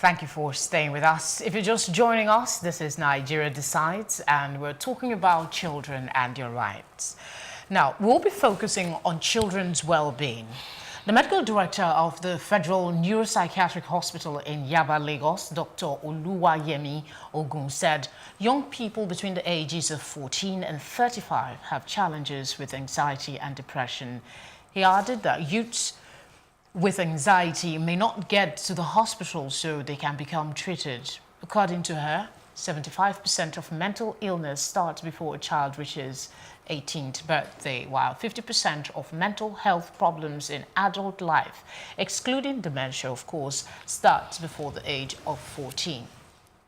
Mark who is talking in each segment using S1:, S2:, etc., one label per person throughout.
S1: Thank you for staying with us. If you're just joining us, this is Nigeria Decides, and we're talking about children and your rights. Now, we'll be focusing on children's well-being. The medical director of the Federal Neuropsychiatric Hospital in Yaba, Lagos, Dr. Oluwayemi Ogun, said young people between the ages of 14 and 35 have challenges with anxiety and depression. He added that youths with anxiety may not get to the hospital so they can become treated. According to her, 75% of mental illness starts before a child reaches 18th birthday, while 50% of mental health problems in adult life, excluding dementia, of course, starts before the age of 14.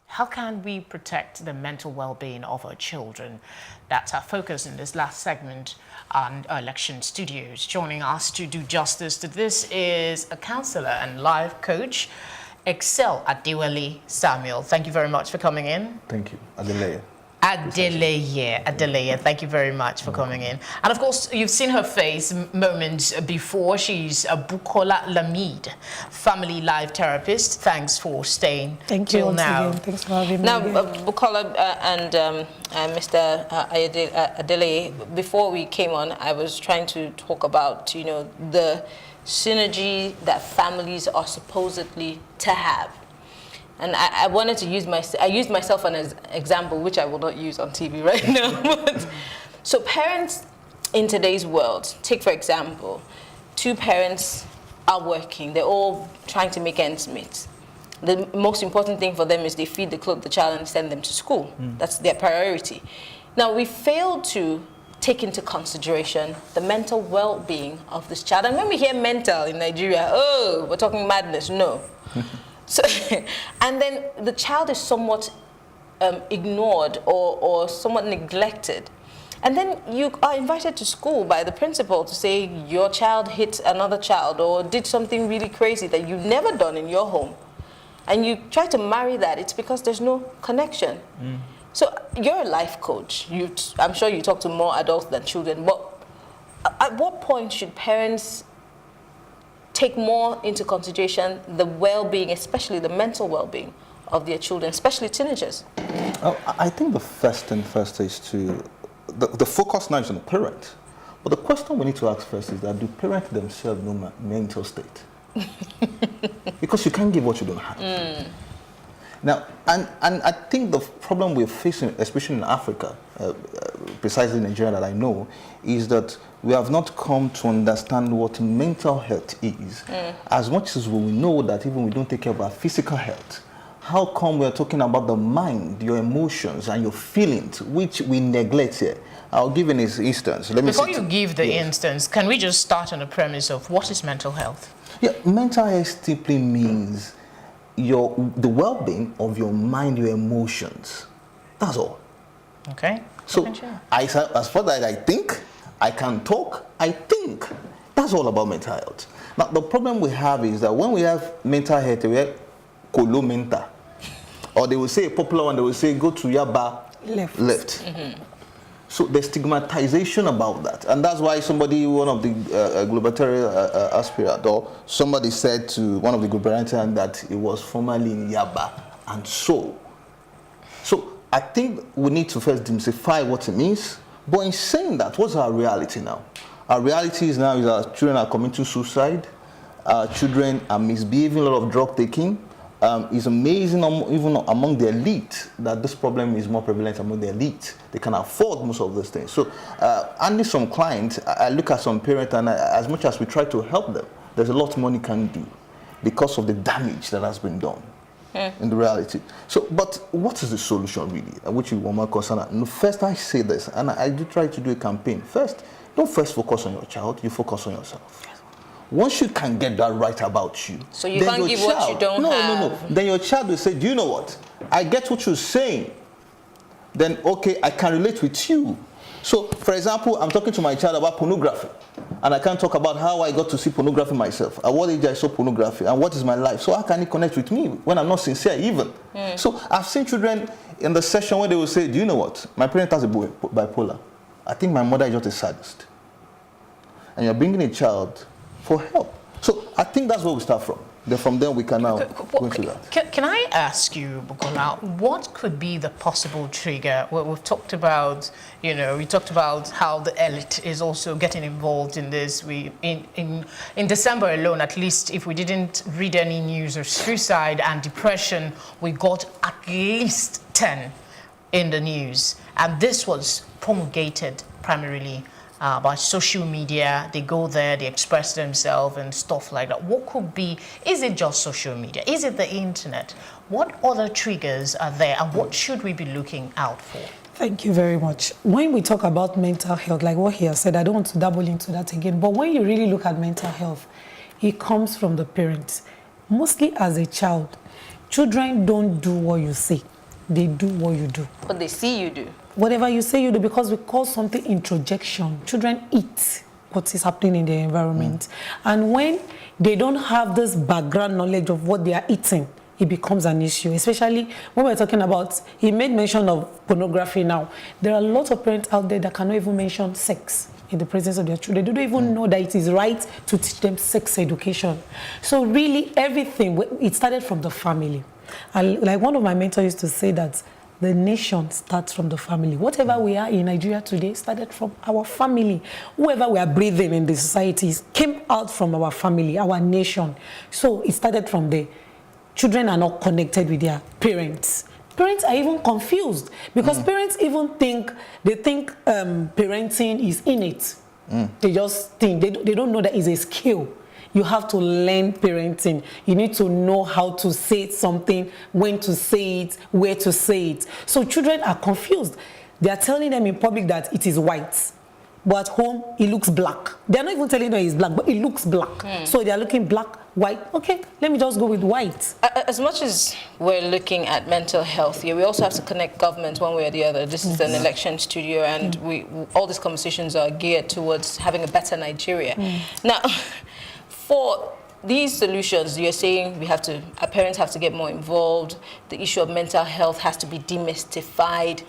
S1: How can we protect the mental well-being of our children? That's our focus in this last segment on Election Studios. Joining us to do justice to this is a counselor and life coach, Adeleye Samuel. Thank you very much for coming in.
S2: Thank you, Adeleye.
S1: Adeleye, thank you very much for coming in. And of course, you've seen her face moments before. She's a Bukola Lameed, family life therapist. Thanks for staying till now.
S3: Thanks for having me.
S4: Now, Bukola and Mr. Adeleye, before we came on, I was trying to talk about, the synergy that families are supposedly to have. And I wanted to use I used myself as an example, which I will not use on TV right now. But, so parents in today's world, take for example, two parents are working. They're all trying to make ends meet. The most important thing for them is they feed, they clothe the child, and send them to school. That's their priority. Now, we fail to take into consideration the mental well-being of this child. And when we hear mental in Nigeria, oh, we're talking madness. No. So, and then the child is somewhat ignored or somewhat neglected. And then you are invited to school by the principal to say your child hit another child or did something really crazy that you've never done in your home. And you try to marry that, it's because there's no connection. So you're a life coach. I'm sure you talk to more adults than children. But at what point should parents take more into consideration the well-being, especially the mental well-being of their children, especially teenagers?
S2: I think the first thing first is to, the focus now is on the parent. But the question we need to ask first is that do parents themselves know mental state? Because you can't give what you don't have. Now, and I think the problem we're facing, especially in Africa, precisely in Nigeria that I know, is that we have not come to understand what mental health is. As much as we know that even we don't take care of our physical health, how come we are talking about the mind, your emotions, and your feelings, which we neglect here? I'll give an instance.
S1: Before you give the instance, can we just start on the premise of what is mental health?
S2: Yeah, mental health simply means the well-being of your mind, your emotions. That's all.
S1: Okay.
S2: So, as far as I think, I can talk, I think. That's all about mental health. Now, the problem we have is that when we have mental health, we have kolo mental. Or they will say, a popular one, they will say, go to Yaba left. So the stigmatization about that. And that's why one of the gubernatorial aspirant, or somebody said to one of the gubernatorians that it was formerly in Yaba. And so I think we need to first demystify what it means. But in saying that, what's our reality now? Our reality is now is our children are committing suicide. Our children are misbehaving, a lot of drug taking. It's amazing, even among the elite, that this problem is more prevalent among the elite. They can afford most of those things. So, only some clients, I look at some parents, and as much as we try to help them, there's a lot money can do because of the damage that has been done in the reality. So, but what is the solution really? Which you want more concern at? First, I say this, and I do try to do a campaign. First, don't first focus on your child, you focus on yourself. Once you can get that right about you,
S4: so you can't give what you don't have.
S2: No. Then your child will say, do you know what? I get what you're saying. Then, okay, I can relate with you. So, for example, I'm talking to my child about pornography. And I can't talk about how I got to see pornography myself. At what age I saw pornography. And what is my life. So how can he connect with me when I'm not sincere even? So I've seen children in the session where they will say, do you know what? My parent has a bipolar. I think my mother is just a sadist. And you're bringing a child for help. So I think that's where we start from. Then from there we can now go into that.
S1: Can I ask you, Bukola, what could be the possible trigger? Well, we've talked about, we talked about how the elite is also getting involved in this. In December alone, at least, if we didn't read any news of suicide and depression, we got at least 10 in the news. And this was promulgated primarily by social media. They go there, they express themselves and stuff like that. What could be, is it just social media? Is it the internet? What other triggers are there, and what should we be looking out for?
S3: Thank you very much. When we talk about mental health, like what he has said, I don't want to double into that again, but when you really look at mental health, it comes from the parents. Mostly as a child, children don't do what you say. They do what you do.
S4: What they see you do.
S3: Whatever you say, you do, because we call something introjection. Children eat what is happening in their environment. And when they don't have this background knowledge of what they are eating, it becomes an issue, especially when we're talking about, he made mention of pornography now. There are a lot of parents out there that cannot even mention sex in the presence of their children. They don't even know that it is right to teach them sex education. So really everything, it started from the family. And like one of my mentors used to say that the nation starts from the family. Whatever we are in Nigeria today started from our family. Whoever we are breathing in the societies came out from our family, our nation. So it started from there. Children are not connected with their parents. Parents are even confused because parents even think, parenting is innate. They just think, they don't know that it's a skill. You have to learn parenting. You need to know how to say something, when to say it, where to say it. So children are confused. They are telling them in public that it is white, but at home it looks black. They are not even telling them it's black, but it looks black. So they are looking black, white. Okay, let me just go with white.
S4: As much as we're looking at mental health here, we also have to connect government one way or the other. This is an election studio, and all these conversations are geared towards having a better Nigeria. Now, for these solutions, you're saying our parents have to get more involved. The issue of mental health has to be demystified.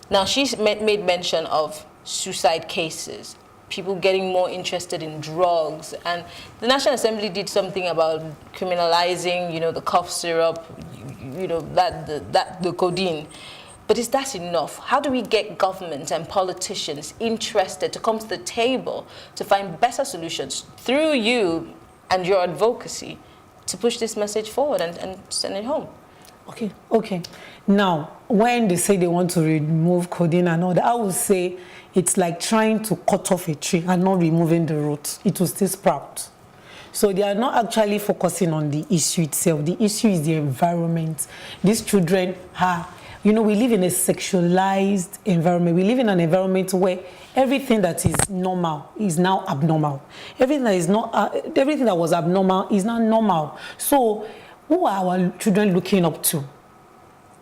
S4: Now, she's made mention of suicide cases, people getting more interested in drugs, and the National Assembly did something about criminalizing, the cough syrup, the codeine. But is that enough? How do we get government and politicians interested to come to the table to find better solutions through you and your advocacy to push this message forward and send it home?
S3: Okay. Now, when they say they want to remove codeine and all that, I would say it's like trying to cut off a tree and not removing the roots. It will still sprout. So they are not actually focusing on the issue itself. The issue is the environment. These children are, we live in a sexualized environment. We live in an environment where everything that is normal is now abnormal. Everything that was abnormal is now normal. So who are our children looking up to?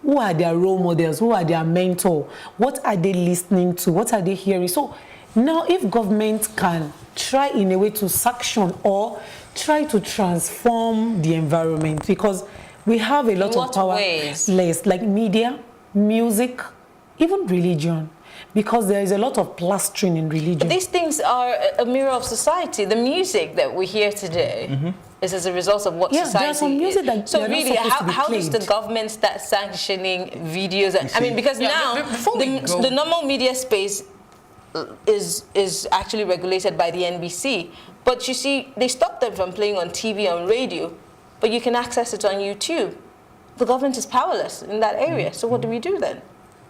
S3: Who are their role models? Who are their mentor? What are they listening to? What are they hearing? So now if government can try in a way to sanction or try to transform the environment, because we have a lot of power, less like media, music, even religion, because there is a lot of plastering in religion.
S4: But these things are a mirror of society. The music that we hear today is as a result of what society
S3: there are some music that
S4: so really, how does the government start sanctioning videos? Because now the normal media space is actually regulated by the NBC. But you see, they stopped them from playing on TV, on radio, but you can access it on YouTube. The government is powerless in that area. So what do we do then?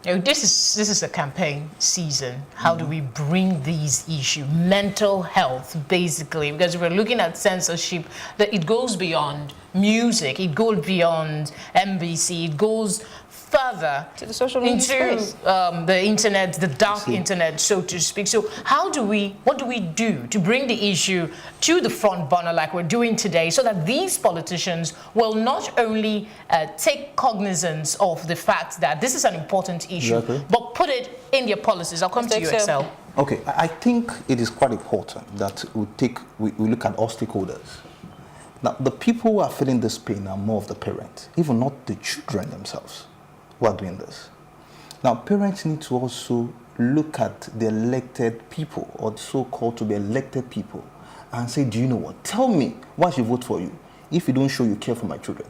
S1: This is a campaign season. How do we bring these issues, mental health, basically? Because we're looking at censorship, that it goes beyond music, it goes beyond NBC, it goes further
S4: to the social media space.
S1: The internet, the dark internet, so to speak. So what do we do to bring the issue to the front burner like we're doing today, so that these politicians will not only take cognizance of the fact that this is an important issue, but put it in their policies? I'll come to you, Excel.
S2: Okay, I think it is quite important that we look at all stakeholders. Now, the people who are feeling this pain are more of the parents, even not the children themselves who are doing this. Now, parents need to also look at the elected people, or so-called to be elected people, and say, do you know what? Tell me why I should vote for you. if you don't show you care for my children.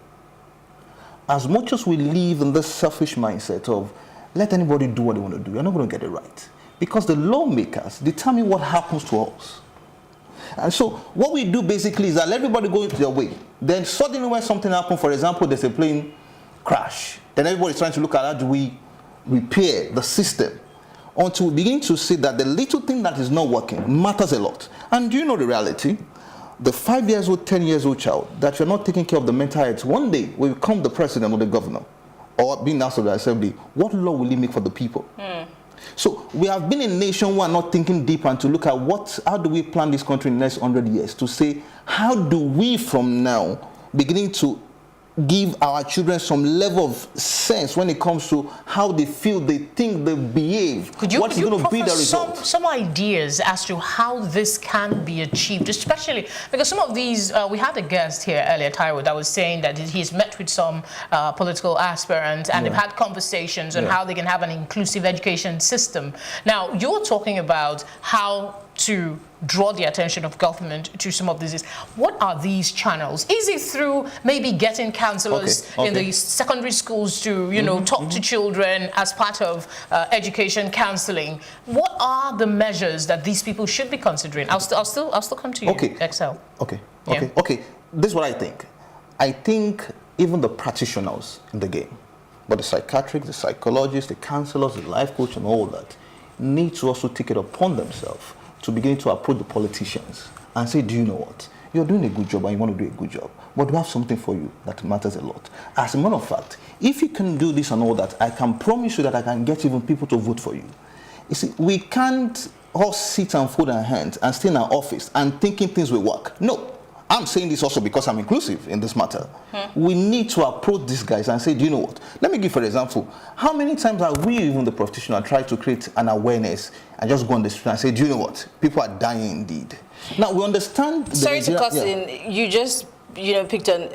S2: As much as we live in this selfish mindset of let anybody do what they want to do, you're not going to get it right. Because the lawmakers determine what happens to us. And so what we do basically is that let everybody go their way. Then suddenly when something happens, for example, there's a plane crash, then everybody's trying to look at how do we repair the system until we begin to see that the little thing that is not working matters a lot. And do you know the reality? The 5-year-old, 10-year-old child that you're not taking care of the mental health, one day will become the president or the governor or being asked of the assembly, what law will he make for the people? So we have been a nation who are not thinking deep and to look at how do we plan this country in the next 100 years to say, how do we from now beginning to give our children some level of sense when it comes to how they feel, they think, they behave.
S1: Could you
S2: going to be the result?
S1: Some ideas as to how this can be achieved, especially because some of these, we had a guest here earlier, Taiwo, that was saying that he's met with some political aspirants and they've had conversations on how they can have an inclusive education system. Now, you're talking about how to draw the attention of government to some of these. What are these channels? Is it through maybe getting counselors in the secondary schools to, you know, talk to children as part of education counseling? What are the measures that these people should be considering? I'll still come to you, Excel.
S2: Okay. This is what I think. I think even the practitioners in the game, but the psychiatrists, the psychologists, the counselors, the life coach and all that, need to also take it upon themselves to begin to approach the politicians and say, do you know what? You're doing a good job and you want to do a good job, but we have something for you that matters a lot. As a matter of fact, if you can do this and all that, I can promise you that I can get even people to vote for you. You see, we can't all sit and fold our hands and stay in our office and thinking things will work. No. I'm saying this also because I'm inclusive in this matter. We need to approach these guys and say, do you know what? Let me give for example, how many times have we, even the practitioner, tried to create an awareness and just go on the street and say, do you know what? People are dying indeed. Now, we understand...
S4: Sorry to cut in. You just, picked on...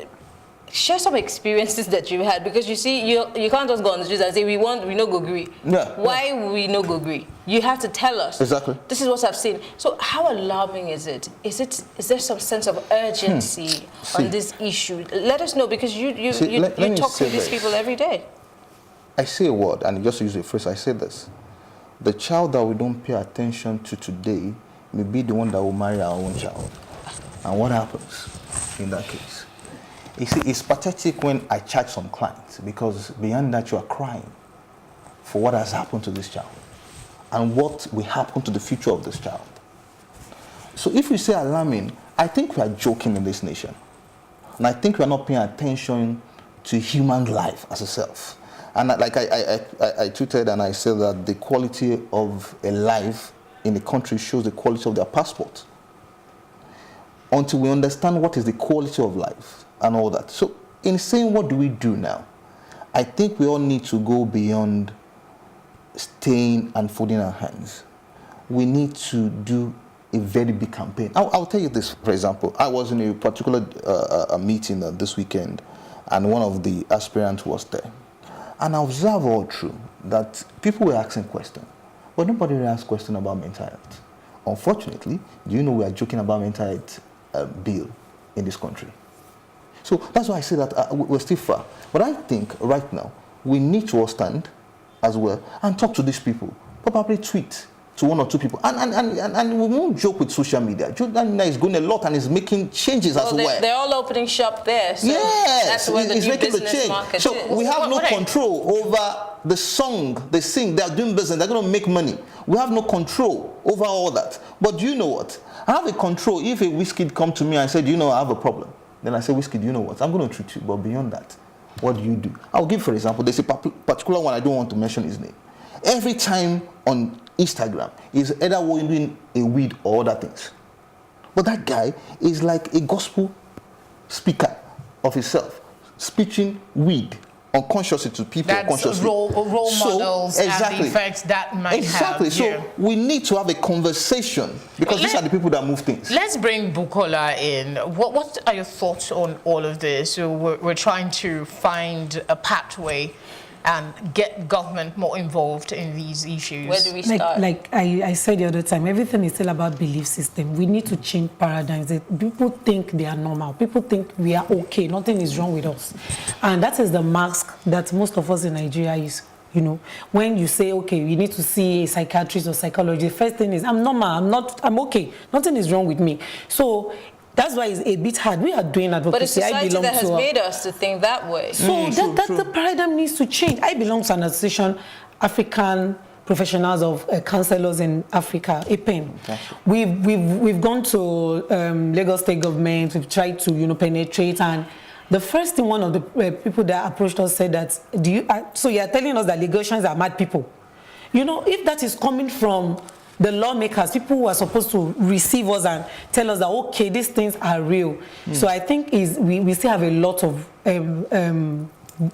S4: Share some experiences that you had, because you see, you can't just go on the streets and say we no go agree. Why we no go agree? You have to tell us.
S2: Exactly.
S4: This is what I've seen. So how alarming is it? Is there some sense of urgency on this issue? Let us know, because you talk to these people every day.
S2: I say a word, and just use a phrase. I say this: the child that we don't pay attention to today may be the one that will marry our own child. And what happens in that case? You see, it's pathetic when I charge some clients, because beyond that you are crying for what has happened to this child and what will happen to the future of this child. So if you say alarming, I think we are joking in this nation. And I think we are not paying attention to human life as itself. And like I tweeted and I said that the quality of a life in the country shows the quality of their passport. Until we understand what is the quality of life and all that. So in saying what do we do now, I think we all need to go beyond staying and folding our hands. We need to do a very big campaign. I'll tell you this, for example. I was in a particular meeting this weekend, and one of the aspirants was there. And I observed all through that people were asking questions, but nobody really asked questions about mental health. Unfortunately, do you know we are joking about mental health bill in this country? So that's why I say that we're still far. But I think right now we need to all stand as well and talk to these people. Probably tweet to one or two people. And we won't joke with social media. Social media is going a lot and is making changes as well.
S4: They're all opening shop there. So
S2: yes,
S4: that's where the new business market
S2: so
S4: is.
S2: We have no control over the song they sing. They are doing business. They're going to make money. We have no control over all that. But do you know what? I have a control. If a whiskey come to me and said, I have a problem. Then I say, whiskey, do you know what? I'm going to treat you. But beyond that, what do you do? I'll give, for example, there's a particular one. I don't want to mention his name. Every time on Instagram, he's either doing a weed or other things. But that guy is like a gospel speaker of himself, speaking weed unconsciously to people.
S1: That's role models and the effects that might have.
S2: So we need to have a conversation, because these are the people that move things.
S1: Let's bring Bukola in. What are your thoughts on all of this? So we're trying to find a pathway and get government more involved in these issues?
S4: Where do we start?
S3: Like I said the other time, everything is still about belief system. We need to change paradigms. People think they are normal. People think we are okay. Nothing is wrong with us. And that is the mask that most of us in Nigeria use. You know, when you say, okay, you need to see a psychiatrist or psychologist, the first thing is, I'm normal, I'm okay. Nothing is wrong with me. So that's why it's a bit hard. We are doing advocacy.
S4: But it's society that has made us to think that way.
S3: So the paradigm needs to change. I belong to an association, African Professionals of Counselors in Africa, APEN. Okay. We've gone to Lagos State government. We've tried to penetrate, and the first thing one of the people that approached us said that, so you are telling us that Lagosians are mad people. If that is coming from the lawmakers, people who are supposed to receive us and tell us that, okay, these things are real. So I think we still have a lot of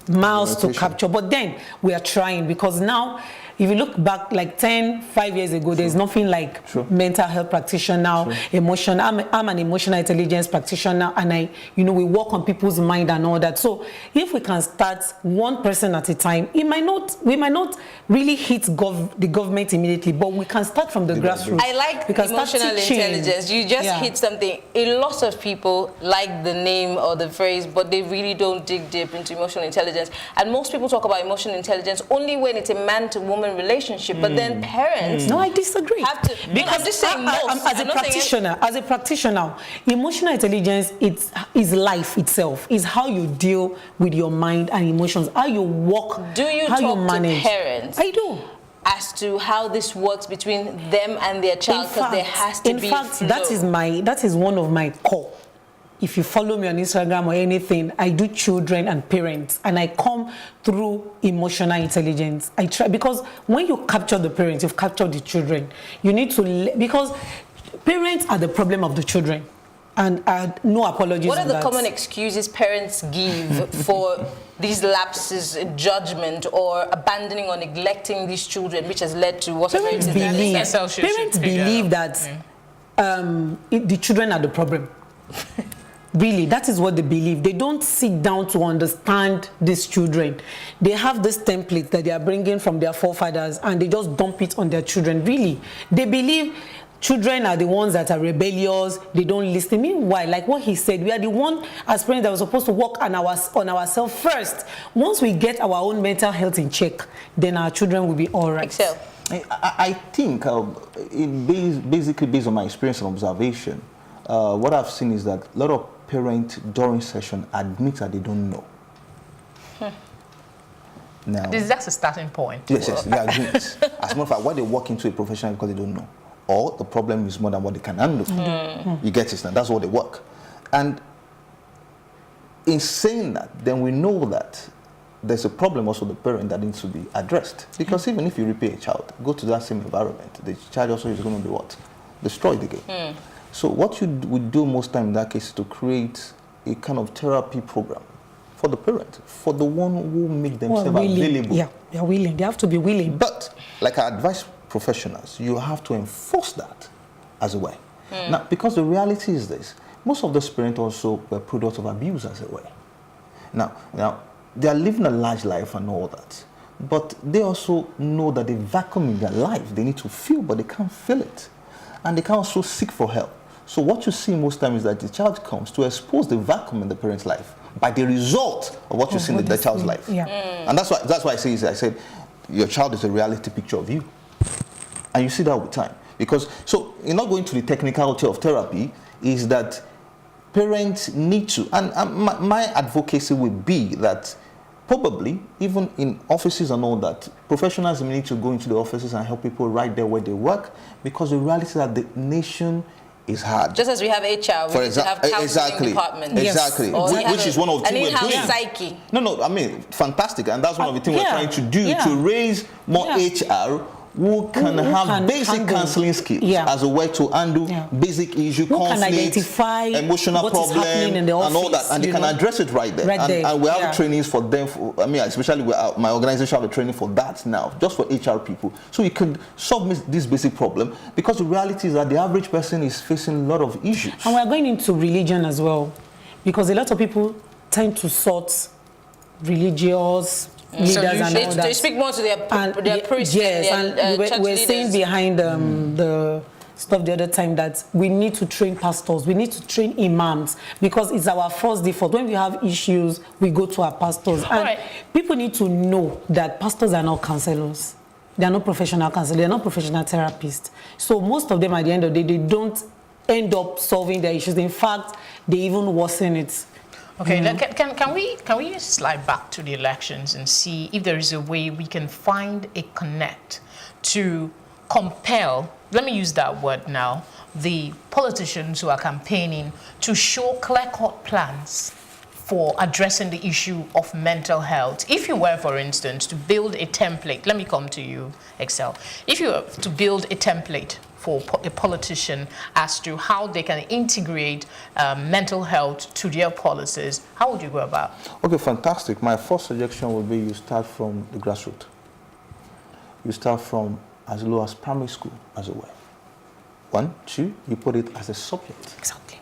S3: miles to capture, but then we are trying, because now, if you look back like 5 years ago, there's nothing like mental health practitioner now, emotion. I'm an emotional intelligence practitioner, and we work on people's mind and all that. So if we can start one person at a time, we might not really hit the government immediately, but we can start from the grassroots.
S4: I like emotional intelligence. You just hit something. A lot of people like the name or the phrase, but they really don't dig deep into emotional intelligence. And most people talk about emotional intelligence only when it's a man-to-woman relationship, but then parents
S3: no, I disagree,
S4: have to, because I'm just saying
S3: as a practitioner, emotional intelligence is life itself, is how you deal with your mind and emotions, how you walk,
S4: do you
S3: how
S4: talk
S3: you manage.
S4: to parents?
S3: I do,
S4: as to how this works between them and their child, because there has to be flow.
S3: that is one of my core. If you follow me on Instagram or anything, I do children and parents, and I come through emotional intelligence. I try, because when you capture the parents, you've captured the children. You need to, because parents are the problem of the children, and no apologies.
S4: What are the common excuses parents give for these lapses in judgment or abandoning or neglecting these children, which has led to what
S3: parents believe that the children are the problem. Really, that is what they believe. They don't sit down to understand these children. They have this template that they are bringing from their forefathers, and they just dump it on their children. Really, they believe children are the ones that are rebellious. They don't listen. Meanwhile, like what he said, we are the one as parents that were supposed to work on ourselves first. Once we get our own mental health in check, then our children will be all right.
S4: Excel.
S2: I think, basically based on my experience and observation, what I've seen is that a lot of parents during session admit that they don't know. Now,
S1: that's a starting point.
S2: Yes, they agree. As a matter of fact, why they walk into a profession because they don't know, or the problem is more than what they can handle. You get it now. That's what they work. And in saying that, then we know that there's a problem also the parent that needs to be addressed. Because even if you repay a child, go to that same environment, the child also is going to be what? Destroyed again. So what you would do most time in that case is to create a kind of therapy program for the parent, for the one who make themselves available.
S3: Yeah, they're willing. They have to be willing.
S2: But like I advise professionals, you have to enforce that as a way. Now, because the reality is this, most of those parents also were products of abuse as a way. Now they are living a large life and all that, but they also know that the vacuum in their life they need to fill, but they can't fill it, and they can also seek for help. So what you see most times is that the child comes to expose the vacuum in the parent's life by the result of what you see in the child's life.
S3: Yeah.
S2: And that's why I said your child is a reality picture of you. And you see that with time. Because, so you're not going to the technicality of therapy, is that parents need to, and my advocacy would be that probably even in offices and all that, professionals need to go into the offices and help people right there where they work, because the reality is that the nation is hard.
S4: Just as we have HR, we have counseling departments.
S2: Exactly. Which is one of the things we're doing.
S4: Psyche.
S2: No, I mean, fantastic. And that's one of the things we're trying to do, to raise more HR who can have basic counseling skills as a way to handle basic issue, conflict, emotional problem, and all that. And they can address it right there. And we have trainings for them. Especially my organization have a training for that now, just for HR people. So you can solve this basic problem, because the reality is that the average person is facing a lot of issues.
S3: And we're going into religion as well, because a lot of people tend to sort religious, leaders
S1: So
S3: and all
S4: They
S3: that.
S4: speak more to their priests.
S3: Yes,
S4: and
S3: and
S4: church
S3: we're saying
S4: leaders.
S3: behind the stuff the other time that we need to train pastors, we need to train imams, because it's our first default. When we have issues, we go to our pastors. And
S1: Right.
S3: people need to know that pastors are not counselors. They are not professional counselors. They are not professional therapists. So most of them, at the end of the day, they don't end up solving their issues. In fact, they even worsen it.
S1: Okay, can we slide back to the elections and see if there is a way we can find a connect to compel, let me use that word now, the politicians who are campaigning to show clear-cut plans for addressing the issue of mental health. If you were, for instance, to build a template, let me come to you, Excel. If you were to build a template for a politician as to how they can integrate mental health to their policies, how would you go about?
S2: Okay, fantastic. My first suggestion would be you start from the grassroots. You start from as low as primary school, as it were. 1, 2, you put it as a subject.
S1: Exactly.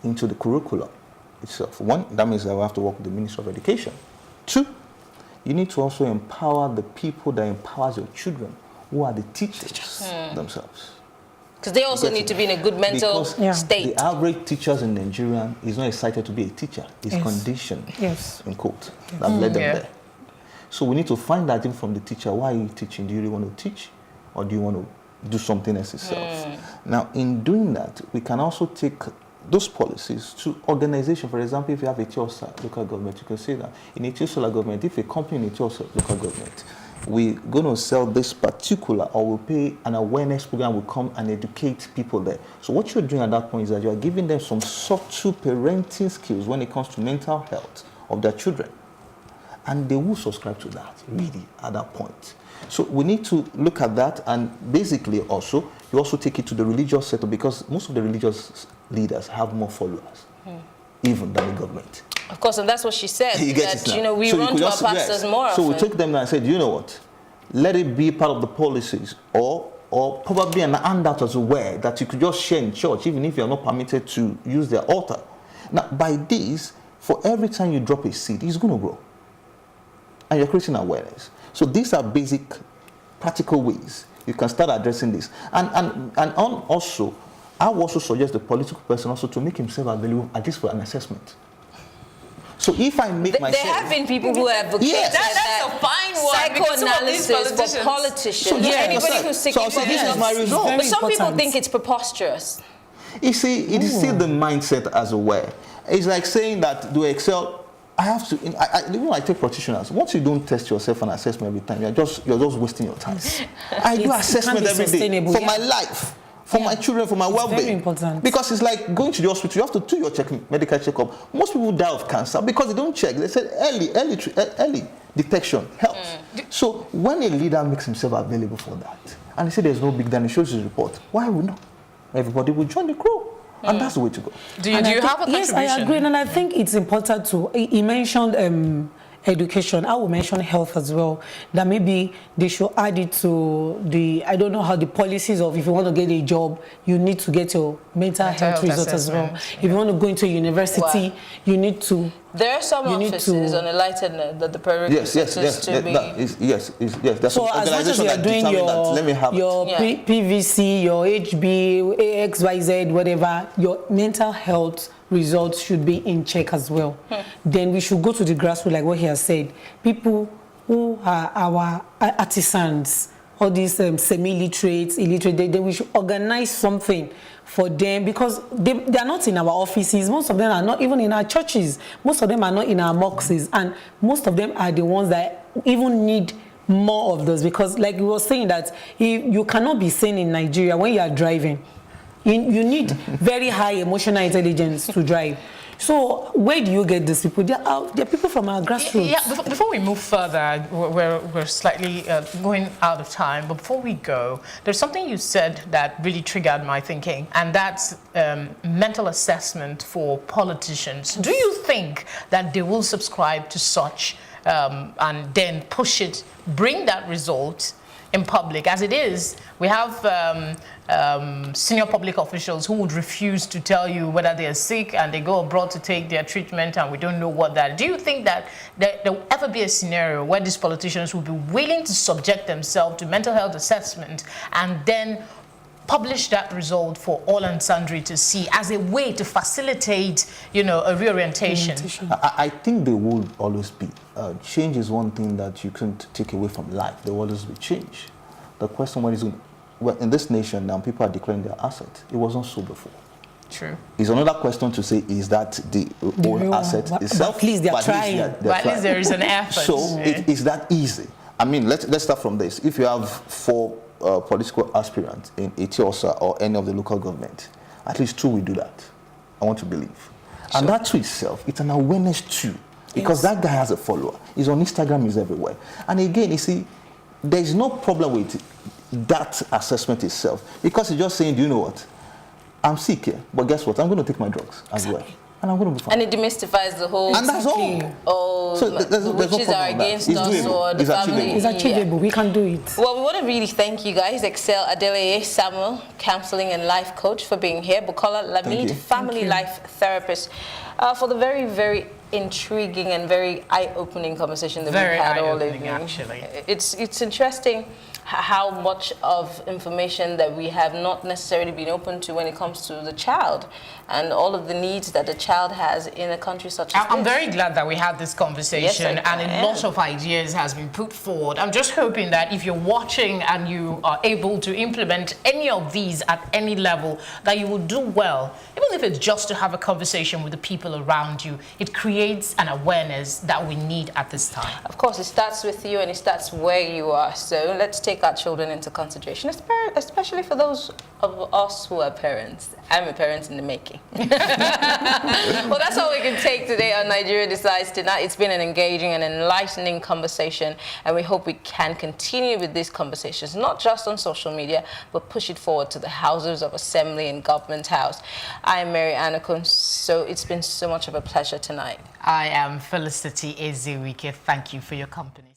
S2: Into the curriculum itself. 1, that means that we have to work with the Ministry of Education. 2, you need to also empower the people that empowers your children, who are the teachers themselves.
S4: Because they also need to be in a good mental state.
S2: The average teachers in Nigeria is not excited to be a teacher. It's conditioned, in quote, that led them there. So we need to find that in from the teacher. Why are you teaching? Do you really want to teach? Or do you want to do something else yourself? Now, in doing that, we can also take those policies to organization. For example, if you have a Tiosa local government, you can say that in a Tiosa government, if a company in a Tiosa local government, we're going to sell this particular, or we'll pay an awareness program, will come and educate people there. So what you're doing at that point is that you are giving them some subtle parenting skills when it comes to mental health of their children. And they will subscribe to that, really, at that point. So we need to look at that, and basically also, you also take it to the religious sector, because most of the religious leaders have more followers, even than the government.
S4: Of course, and that's what she said.
S2: You get
S4: that,
S2: it now.
S4: we
S2: So
S4: run to our pastors more
S2: So
S4: often.
S2: we took them and said, you know what, let it be part of the policies, or probably an handout as well, that you could just share in church, even if you're not permitted to use their altar. Now, by this, for every time you drop a seed, it's going to grow. And you're creating awareness. So these are basic, practical ways you can start addressing this. And also, I would also suggest the political person also to make himself available at least for an assessment. So if I make myself...
S4: There have been people who have advocated
S1: That's a fine one, because some of these
S4: psychoanalysis for politicians.
S2: So
S4: Anybody who's seeking
S2: so this is my result.
S4: But some people
S3: important.
S4: think it's preposterous.
S2: You see, it is still the mindset as well. It's like saying that do Excel... I have to. Even I take practitioners. Once you don't test yourself and assessment every time, you're just wasting your time. I do assessment every day for my life, for my children, for my well-being.
S3: Very important.
S2: Because it's like going to the hospital. You have to do your medical checkup. Most people die of cancer because they don't check. They said early detection helps. So when a leader makes himself available for that, and he said there's no big deal, and he shows his report, why would not? Everybody will join the crew. And that's the way to go.
S1: Do you have a contribution?
S3: Yes, I agree, and I think it's important to. He mentioned education. I will mention health as well. That maybe they should add it to the. I don't know how the policies of if you want to get a job, you need to get your mental health results as well. If you want to go into a university, you need to.
S4: There are some offices on a lighter note that the prerequisites to be.
S2: Yes. There's
S3: So
S2: some
S3: as much as
S2: organization
S3: you are
S2: that
S3: doing
S2: determine that, let me have
S3: your
S2: it.
S3: PVC, your HB, XYZ, whatever, your mental health results should be in check as well. Then we should go to the grassroots, like what he has said. People who are our artisans, all these semi-literate, illiterate, then we should organize something for them, because they are not in our offices. Most of them are not even in our churches. Most of them are not in our mosques, and most of them are the ones that even need more of those, because like we were saying that you cannot be sane in Nigeria when you are driving. You need very high emotional intelligence to drive. So where do you get these people? They're people from our grassroots.
S1: Yeah, before we move further, we're slightly going out of time. But before we go, there's something you said that really triggered my thinking, and that's mental assessment for politicians. Do you think that they will subscribe to such and then push it, bring that result in public. As it is, we have senior public officials who would refuse to tell you whether they are sick, and they go abroad to take their treatment, and we don't know what that. Do you think that there will ever be a scenario where these politicians will be willing to subject themselves to mental health assessment and then publish that result for all and sundry to see as a way to facilitate, you know, a reorientation?
S2: I think there will always be. Change is one thing that you can't take away from life. There will always be change. The question is, well, in this nation now, people are declaring their asset. It wasn't so before.
S1: True.
S2: It's another question to say, is that the old asset itself?
S3: But at least they're trying.
S1: But at least there is an effort.
S2: So is that easy? I mean, let's start from this. If you have 4 political aspirants in Etiosa or any of the local government, at least 2 will do that. I want to believe. And that to itself, it's an awareness too. Because that guy has a follower. He's on Instagram, he's everywhere. And again, you see, there's no problem with that assessment itself. Because he's just saying, do you know what? I'm sick here, but guess what? I'm going to take my drugs as well. And I'm going to be fine.
S4: And it demystifies the whole...
S2: And that's all.
S4: Oh,
S2: so there's
S4: witches
S2: no
S4: are against us or the
S2: it's
S4: family.
S3: It's achievable. We can do it.
S4: Well, we want to really thank you guys. Excel Adeleye Samuel, counseling and life coach, for being here. Bukola Lameed, family life therapist, for the very, very intriguing and very eye-opening conversation that we've had all evening.
S1: Actually,
S4: it's interesting how much of information that we have not necessarily been open to when it comes to the child and all of the needs that the child has in a country such as
S1: I'm very glad that we had this conversation, and a lot of ideas has been put forward. I'm just hoping that if you're watching and you are able to implement any of these at any level, that you will do well. Even if it's just to have a conversation with the people around you, it creates an awareness that we need at this time.
S4: Of course, it starts with you and it starts where you are. So let's take our children into consideration, especially for those of us who are parents. I'm a parent in the making. Well, that's all we can take today on Nigeria Decides Tonight. It's been an engaging and enlightening conversation, and we hope we can continue with these conversations, not just on social media, but push it forward to the houses of assembly and government house. I am Mary Okon, so it's been so much of a pleasure tonight.
S1: I am Felicity Ezewuike. Thank you for your company.